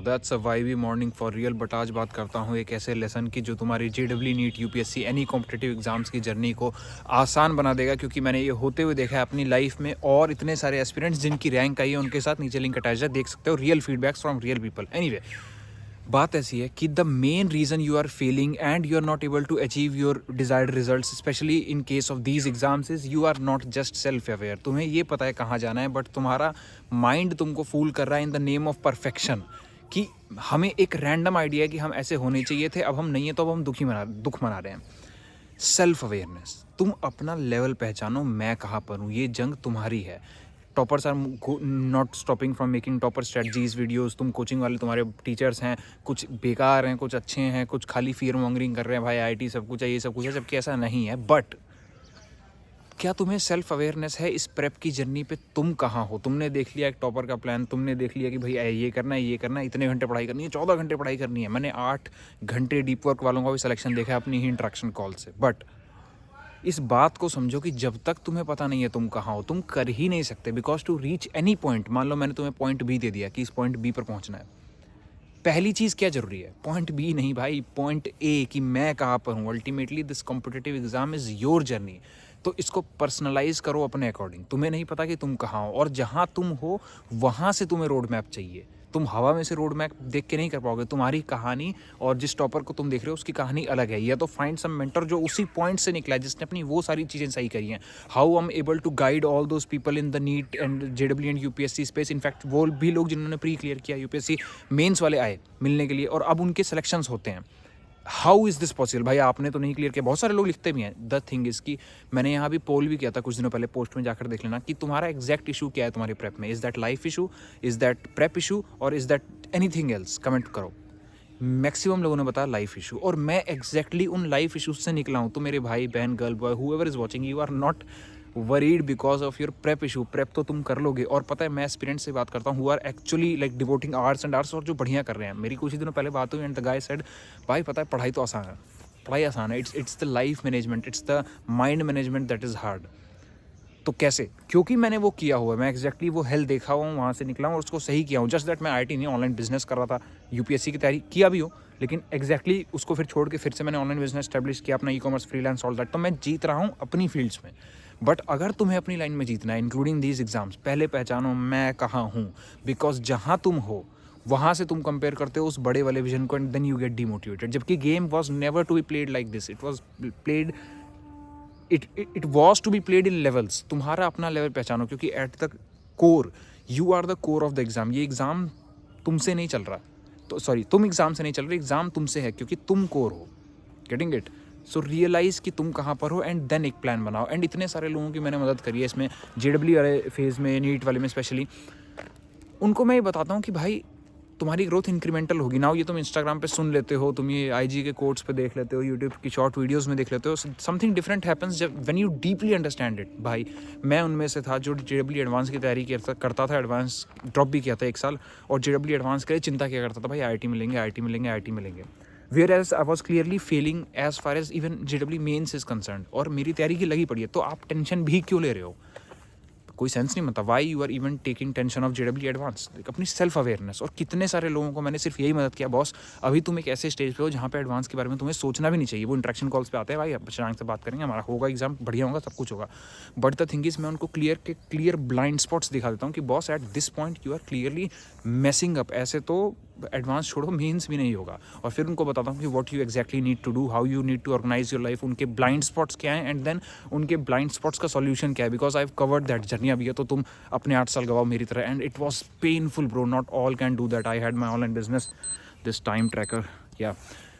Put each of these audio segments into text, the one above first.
That's a vibey morning for real. But आज बात करता हूँ एक ऐसे लेसन की जो तुम्हारी JW NEET UPSC any competitive exams की जर्नी को आसान बना देगा, क्योंकि मैंने ये होते हुए देखा है अपनी लाइफ में। और इतने सारे एस्पिरेंट्स जिनकी रैंक आई है उनके साथ नीचे लिंक अटैच है, देख सकते हो। Real feedbacks from real people. Anyway, बात ऐसी है कि the main reason you are failing and you are not able to achieve your desired results, specially in case of these exams, is you are not just self aware. तुम्हें ये पता है कहाँ जाना है, बट तुम्हारा माइंड तुमको फूल कर रहा है in the name of perfection, कि हमें एक रैंडम आइडिया है कि हम ऐसे होने चाहिए थे, अब हम नहीं है तो अब हम दुख मना रहे हैं। सेल्फ अवेयरनेस, तुम अपना लेवल पहचानो, मैं कहाँ पर हूँ। ये जंग तुम्हारी है। Toppers are not stopping from making topper strategies videos. तुम कोचिंग वाले, तुम्हारे टीचर्स हैं, कुछ बेकार हैं, कुछ अच्छे हैं, कुछ खाली फियर मॉन्गरिंग कर रहे हैं, भाई आईटी सब कुछ है, ये सब कुछ है, जबकि ऐसा नहीं है। बट क्या तुम्हें सेल्फ अवेयरनेस है इस प्रेप की जर्नी पे? तुम कहाँ हो? तुमने देख लिया एक टॉपर का प्लान, तुमने देख लिया कि भाई ये करना है, ये करना है, इतने घंटे पढ़ाई करनी है, 14 घंटे पढ़ाई करनी है। मैंने 8 घंटे डीप वर्क वालों का भी सिलेक्शन देखा है अपनी ही इंट्रैक्शन कॉल से। बट इस बात को समझो कि जब तक तुम्हें पता नहीं है तुम कहाँ हो, तुम कर ही नहीं सकते। Because to reach any point, मान लो मैंने तुम्हें पॉइंट बी दे दिया कि इस पॉइंट बी पर पहुँचना है, पहली चीज़ क्या जरूरी है? पॉइंट बी नहीं भाई, पॉइंट ए, कि मैं कहाँ पर हूँ। Ultimately this competitive exam is your journey. तो इसको पर्सनलाइज करो अपने अकॉर्डिंग। तुम्हें नहीं पता कि तुम कहाँ हो, और जहाँ तुम हो वहाँ से तुम्हें रोड मैप चाहिए। तुम हवा में से रोड मैप देख के नहीं कर पाओगे। तुम्हारी कहानी और जिस टॉपर को तुम देख रहे हो उसकी कहानी अलग है। या तो फाइंड सम मेंटर जो उसी पॉइंट से निकला है, जिसने अपनी वो सारी चीज़ें सही करी हैं। How I am able to guide all those people in the NEET and JW and UPSC space. In fact वो भी लोग जिन्होंने प्री क्लियर किया, यूपीएससी मेंस वाले आए मिलने के लिए, और अब उनके सिलेक्शंस होते हैं। How is this possible? भाई आपने तो नहीं क्लियर किया। बहुत सारे लोग लिखते भी हैं। द थिंग इज़ कि मैंने यहाँ भी पोल भी किया था कुछ दिनों पहले, पोस्ट में जाकर देख लेना कि तुम्हारा एग्जैक्ट इशू क्या है तुम्हारी प्रेप में। Is that life issue, is that prep issue, और is that anything else? Comment करो। मैक्सिमम लोगों ने बताया लाइफ इशू, और मैं एग्जैक्टली उन लाइफ इशूज से निकला हूँ। तो मेरे भाई बहन, girl boy, whoever is watching, you are not worried because of your prep issue. Prep तो तुम कर लोगे। और पता है, मैं एस्पिरेंट्स से बात करता हूँ who are actually like devoting hours and hours, और जो बढ़िया कर रहे हैं। मेरी कुछ ही दिनों पहले बात हुई एंड द गाय सेड, भाई पता है पढ़ाई तो आसान है, पढ़ाई आसान है, it's the life management, it's the mind management that is hard. तो कैसे? क्योंकि मैंने वो किया हुआ है। मैं एग्जैक्टली वो हेल्थ देखा हुआ हूँ, वहाँ से निकला हूँ और उसको सही किया हूँ। जस्ट दैट मैं आईटी नहीं, ऑनलाइन बिजनेस कर रहा था, यूपीएससी की तैयारी किया भी हो, लेकिन एग्जैक्टली उसको फिर छोड़ के फिर से मैंने ऑनलाइन बिजनेस स्टैब्लिश किया, अपना ई-कॉमर्स, फ्रीलांस, ऑल दैट। तो मैं जीत रहा हूँ अपनी फील्ड्स में। बट अगर तुम्हें अपनी लाइन में जीतना है, इंक्लूडिंग दीज एग्जाम्स, पहले पहचानो मैं कहाँ हूँ। बिकॉज जहाँ तुम हो वहाँ से तुम कंपेयर करते हो उस बड़े वाले विजन को, and then you get demotivated. जबकि game was never to be played like this, it was played, it was to be played in levels. तुम्हारा अपना लेवल पहचानो, क्योंकि at the core you are the core of the exam. ये exam तुमसे नहीं चल रहा, तो सॉरी, तुम एग्जाम से नहीं चल रहे, एग्जाम तुमसे है, क्योंकि तुम कोर हो। Getting it? सो रियलाइज कि तुम कहाँ पर हो, एंड देन एक प्लान बनाओ। एंड इतने सारे लोगों की मैंने मदद करी है इसमें, जेडब्ल्यू वाले फेज़ में, नीट वाले में स्पेशली। उनको मैं ये बताता हूँ कि भाई तुम्हारी ग्रोथ इंक्रीमेंटल होगी। नाउ ये तुम इंस्टाग्राम पे सुन लेते हो, तुम ये आईजी के कोट्स पे देख लेते हो, यूट्यूब की शॉर्ट वीडियोस में देख लेते हो, समथिंग डिफरेंट हैपेंस जब when you deeply understand it. भाई मैं उनमें से था जो जेडब्ल्यू एडवांस की तैयारी करता था, एडवांस ड्रॉप भी किया था 1 साल, और जेडब्ल्यू एडवांस के लिए चिंता किया करता था, भाई आईटी मिलेंगे, आईटी मिलेंगे, आईटी मिलेंगे। Where as I was clearly failing as far as even JW mains is concern, और मेरी तैयारी की लगी पड़ी है। तो आप टेंशन भी क्यों ले रहे हो? कोई सेंस नहीं बनता। Why you are even taking tension of JW advance? अपनी सेल्फ अवेयरनेस। और कितने सारे लोगों को मैंने सिर्फ यही मदद किया, बॉस अभी तुम एक ऐसे स्टेज पे हो जहाँ पे एडवांस के बारे में तुम्हें सोचना भी नहीं चाहिए। वो इंट्रैक्शन कॉल्स पे आते हैं, भाई अचानक से बात करेंगे, हमारा होगा एग्जाम, बढ़िया होगा, सब कुछ होगा। बट द थिंग इज, मैं उनको क्लियर ब्लाइंड स्पॉट्स दिखा देता हूँ कि boss at this point you are clearly messing up. ऐसे तो एडवांस छोड़ो, मेंस भी नहीं होगा। और फिर उनको बताता हूँ कि what you exactly need to do, how you need to organise your life, उनके ब्लाइंड स्पॉट्स क्या हैं, एंड देन उनके ब्लाइंड स्पॉट्स का सॉल्यूशन क्या है। Because I have covered that journey. अभी है तो तुम अपने 8 साल गवाओ मेरी तरह, and it was painful bro, not all can do that. I had my online business, this time tracker, या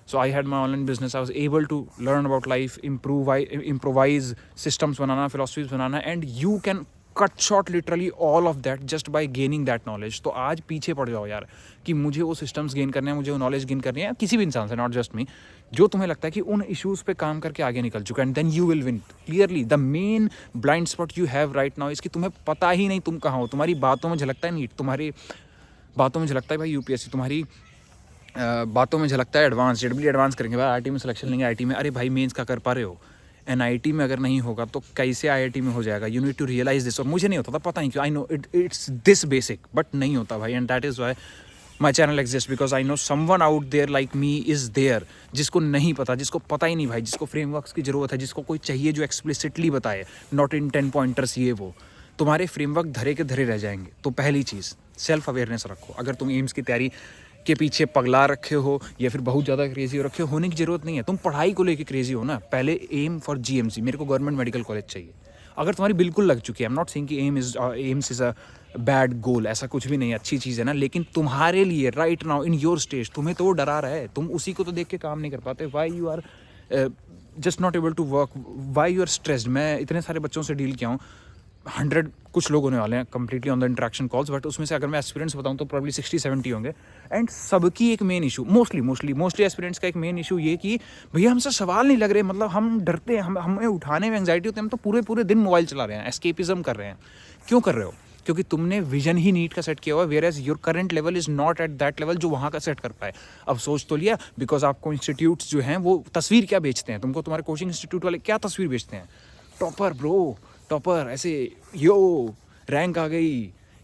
so I had my online business. I was able to learn about life, improvise systems banana, philosophies banana, and you can cut short literally all of that just by gaining that knowledge. तो आज पीछे पड़ जाओ यार कि मुझे वो systems gain करने हैं, मुझे वो नॉलेज गेन करनी है, किसी भी इंसान से, नॉट जस्ट मी, जो तुम्हें लगता है कि उन इश्यूज़ पे काम करके आगे निकल चुका है, and then you will win. Clearly the main blind spot you have right now इसकी तुम्हें पता ही नहीं तुम कहाँ हो। तुम्हारी बातों में झलकता है नीट, तुम्हारी बातों में झलकता है भाई यूपीएससी, तुम्हारी बातों में झलकता है एडवांस, जेडब्ल्यू एडवांस करेंगे भाई, आईटी में सिलेक्शन लेंगे, आईटी में। अरे भाई मेंस का कर पा रहे हो, एनआईटी में अगर नहीं होगा तो कैसे आईआईटी में हो जाएगा? You need to realise this. और मुझे नहीं होता था, पता नहीं क्यों, I know it's this basic, but नहीं होता भाई, and that is why my channel exist because I know someone out there like me is there, जिसको नहीं पता, जिसको पता ही नहीं भाई, जिसको फ्रेमवर्क्स की ज़रूरत है, जिसको कोई चाहिए जो एक्सप्लिसिटली बताए, नॉट इन 10 पॉइंटर्स ये वो। तुम्हारे फ्रेमवर्क धरे के धरे रह जाएंगे। तो पहली चीज़ सेल्फ अवेयरनेस रखो। अगर तुम एम्स की तैयारी के पीछे पगला रखे हो या फिर बहुत ज़्यादा क्रेजी हो रखे हो, होने की ज़रूरत नहीं है। तुम पढ़ाई को लेके क्रेजी हो ना, पहले एम फॉर GMC, मेरे को गवर्नमेंट मेडिकल कॉलेज चाहिए। अगर तुम्हारी बिल्कुल लग चुकी है, आई एम नॉट सेइंग कि एम्स इज़ अ बैड गोल, ऐसा कुछ भी नहीं है, अच्छी चीज़ है ना, लेकिन तुम्हारे लिए right now in your stage तुम्हें तो वो डरा रहा है, तुम उसी को तो देख के काम नहीं कर पाते। Why you are just not able to work, why you are stressed. मैं इतने सारे बच्चों से डील किया हूँ, 100 कुछ लोग होने वाले हैं completely on the interaction calls, but उसमें से अगर मैं एस्पिरेंट्स बताऊं तो प्रॉब्ली 60-70 होंगे। एंड सबकी एक मेन इशू, मोस्टली एस्पिरेंट्स का एक मेन इशू ये कि भैया हमसे सवाल नहीं लग रहे, मतलब हम डरते हैं, हमें उठाने में एंग्जाइटी होती है, हम तो पूरे दिन मोबाइल चला रहे हैं, एस्केपिज्म कर रहे हैं। क्यों कर रहे हो? क्योंकि तुमने विजन ही नीट का सेट किया हुआ है, where as your current level is not at that level जो वहाँ का सेट कर पाए। अब सोच तो लिया, बिकॉज आपको इंस्टीट्यूट्स जो हैं वो तस्वीर क्या बेचते हैं तुमको, तुम्हारे कोचिंग इंस्टीट्यूट वाले क्या तस्वीर बेचते हैं? टॉपर ब्रो, टॉपर, ऐसे यो रैंक आ गई,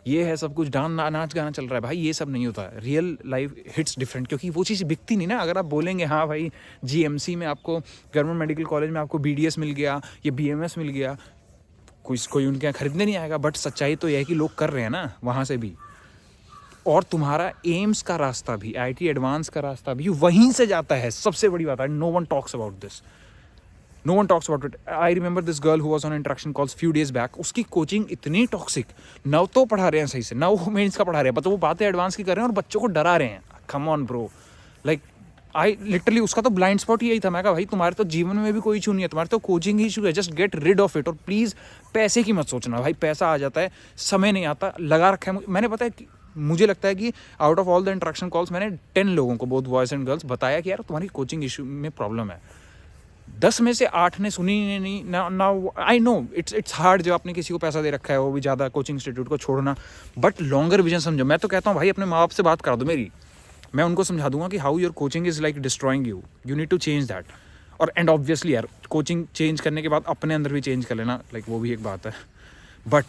ये है सब कुछ, नाच गाना चल रहा है। भाई ये सब नहीं होता, रियल लाइफ हिट्स डिफरेंट, क्योंकि वो चीज़ बिकती नहीं ना। अगर आप बोलेंगे हाँ भाई GMC में आपको, गवर्नमेंट मेडिकल कॉलेज में आपको BDS मिल गया, ये BMS मिल गया, कोई उनके यहाँ खरीदने नहीं आएगा। बट सच्चाई तो यह है कि लोग कर रहे हैं ना वहाँ से भी। और तुम्हारा एम्स का रास्ता भी, IIT एडवांस का रास्ता भी वहीं से जाता है। सबसे बड़ी बात है, no one talks about this, no one talks about it. I remember this girl who was on interaction calls few days back, उसकी कोचिंग इतनी टॉक्सिक, न तो पढ़ा रहे हैं सही से, न वो मेंस का पढ़ा रहे हैं, बट वो बातें एडवांस की कर रहे हैं और बच्चों को डरा रहे हैं। Come on bro, like I literally, उसका तो ब्लाइंड स्पॉट ही यही था। मैं कहा भाई तुम्हारे तो जीवन में भी कोई इशू नहीं है, तुम्हारे तो कोचिंग ही इशू है, just get rid of it. और प्लीज़ पैसे की मत सोचना भाई, पैसा आ जाता है, समय नहीं आता। लगा रखा है मैंने, पता है कि मुझे लगता है कि out of all the interaction calls मैंने 10 लोगों को, बोथ बॉयज़ एंड गर्ल्स, बताया कि यार तुम्हारी कोचिंग इशू में प्रॉब्लम है। 10 में से 8 ने सुनी नहीं। Now I know it's hard, जब आपने किसी को पैसा दे रखा है, वो भी ज़्यादा, कोचिंग इंस्टीट्यूट को छोड़ना, बट लॉन्गर विजन समझो। मैं तो कहता हूँ भाई अपने माँ बाप से बात करा दो मेरी, मैं उनको समझा दूंगा कि how your coaching is like destroying you, you need to change that. और एंड ऑब्वियसली यार कोचिंग चेंज करने के बाद अपने अंदर भी चेंज कर लेना, लाइक वो भी एक बात है। बट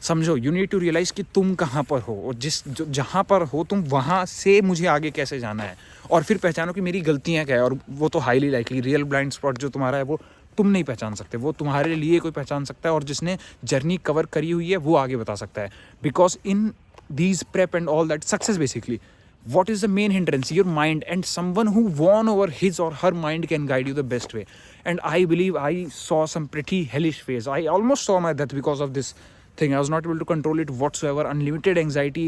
समझो, यू नीड टू रियलाइज़ कि तुम कहाँ पर हो, और जहाँ पर हो तुम, वहाँ से मुझे आगे कैसे जाना है। और फिर पहचानो कि मेरी गलतियाँ क्या है। और वो तो highly likely real blind spot जो तुम्हारा है वो तुम नहीं पहचान सकते, वो तुम्हारे लिए कोई पहचान सकता है, और जिसने जर्नी कवर करी हुई है वो आगे बता सकता है। Because in these prep and all that success basically, what is the main hindrance? Your mind, and someone who won over his or her mind can guide you the best way. And I believe I saw some pretty hellish phase. I almost saw my death because of this thing. I was not able to control it whatsoever. Unlimited anxiety,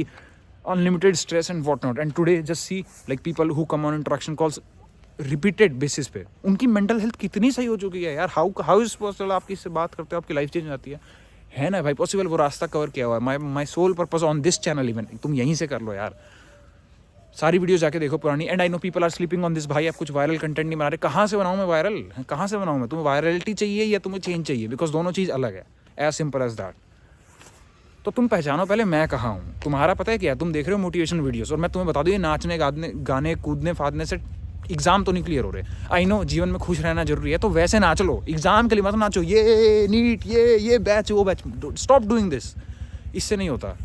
unlimited stress and whatnot. And today just see like people who come on interaction calls repeated basis पे, उनकी mental health कितनी सही हो चुकी है यार। How is possible? आप किससे बात करते हो आपकी लाइफ चेंज हो जाती है ना भाई? पॉसिबल, वो रास्ता कवर किया हुआ है। My sole purpose on this channel even, तुम यहीं से कर लो यार। सारी वीडियो जाके देखो पुरानी। And I know people are sleeping on this, भाई आप कुछ वायरल कंटेंट नहीं बना रहे। कहाँ से बनाऊँ मैं वायरल? कहाँ से बनाऊँ मैं? तुम्हें वायरलिटी चाहिए या तुम्हें चेंज चाहिए? बिकॉज दोनों चीज़ अलग है, एज सिंपल एज दैट। तो तुम पहचानो पहले मैं कहाँ हूँ। तुम्हारा पता है क्या? तुम देख रहे हो मोटिवेशन वीडियोस, और मैं तुम्हें बता दूँ ये नाचने गाने कूदने फादने से एग्जाम तो नहीं क्लियर हो रहे। आई नो जीवन में खुश रहना जरूरी है, तो वैसे नाच लो, एग्जाम के लिए मत नाचो। ये नीट, ये बैच, वो बैच, स्टॉप डूइंग दिस। इससे नहीं होता।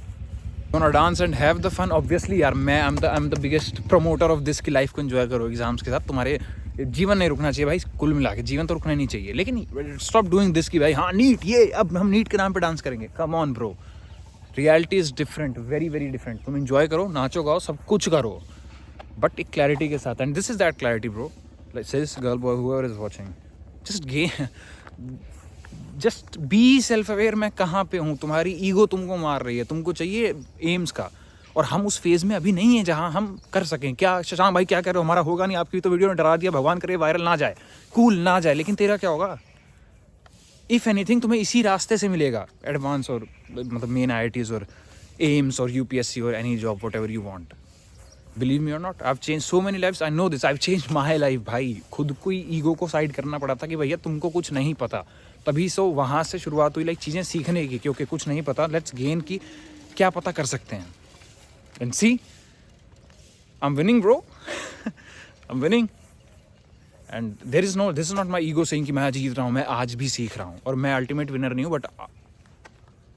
Wanna dance and have the fun? Obviously यार, I'm the biggest promoter of this कि लाइफ को एंजॉय करो एग्जाम्स के साथ। तुम्हारे जीवन नहीं रुकना चाहिए भाई, कुल मिला के जीवन तो रुकना नहीं चाहिए। लेकिन स्टॉप डूइंग दिस कि भाई हाँ नीट, ये अब हम नीट के नाम पे डांस करेंगे। Come on bro, reality is different, very very different. तुम एंजॉय करो, नाचो गाओ, सब कुछ करो, बट एक क्लैरिटी के साथ। And this is that clarity bro, like this girl boy whoever is watching, just be self aware. मैं कहाँ पे हूँ? तुम्हारी ईगो तुमको मार रही है, तुमको चाहिए एम्स का, और हम उस फेज में अभी नहीं है जहाँ हम कर सकें। क्या शशांक भाई क्या कह रहे हो? हमारा होगा नहीं। आपकी तो वीडियो ने डरा दिया, भगवान करे वायरल ना जाए, कूल ना जाए, लेकिन तेरा क्या होगा? इफ़ एनीथिंग तुम्हें इसी रास्ते से मिलेगा, एडवांस और मतलब मेन IITs और एम्स और UPSC और any job whatever you want. Believe me और not, I have change so many lifes, I know this, I have change my life. भाई खुद को ही ईगो को साइड करना पड़ा था कि भैया तुमको कुछ नहीं पता, तभी सो वहाँ से शुरुआत हुई लाइक चीज़ें सीखने की, क्योंकि कुछ नहीं पता, लेट्स गेन की क्या पता कर सकते हैं। And see, I am winning bro, I am winning. And this is not my ego saying कि मैं आज जीत रहा हूँ, मैं आज भी सीख रहा हूँ, और मैं अल्टीमेट विनर नहीं हूँ, बट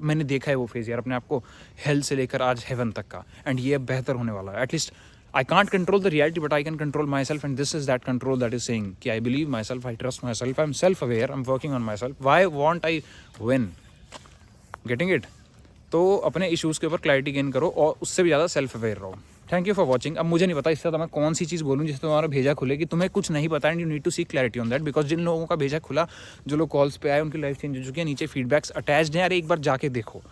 मैंने देखा है वो फेज़ यार अपने आप को हेल से लेकर आज हेवन तक का, एंड ये अब बेहतर होने वाला है। At least I can't control the reality, but I can control myself, and this is that control that is saying कि I believe myself, I trust myself, I'm self-aware, I'm working on myself. Why won't I win? Getting it? तो अपने issues के ऊपर clarity gain करो और उससे भी ज़्यादा सेल्फ अवेयर रहो। Thank you for watching. अब मुझे नहीं पता इससे ज़्यादा मैं कौन सी चीज़ बोलूँ जिससे तुम्हारा भेजा खुले कि तुम्हें कुछ नहीं पता, and you need to seek clarity on that, because जिन लोगों का भेजा खुला, जो लोग कॉल्स पे आए, उनकी लाइफ चेंज हो चुकी है, नीचे फीडबैक्स अटैच्ड हैं, अरे एक बार जाके देखो।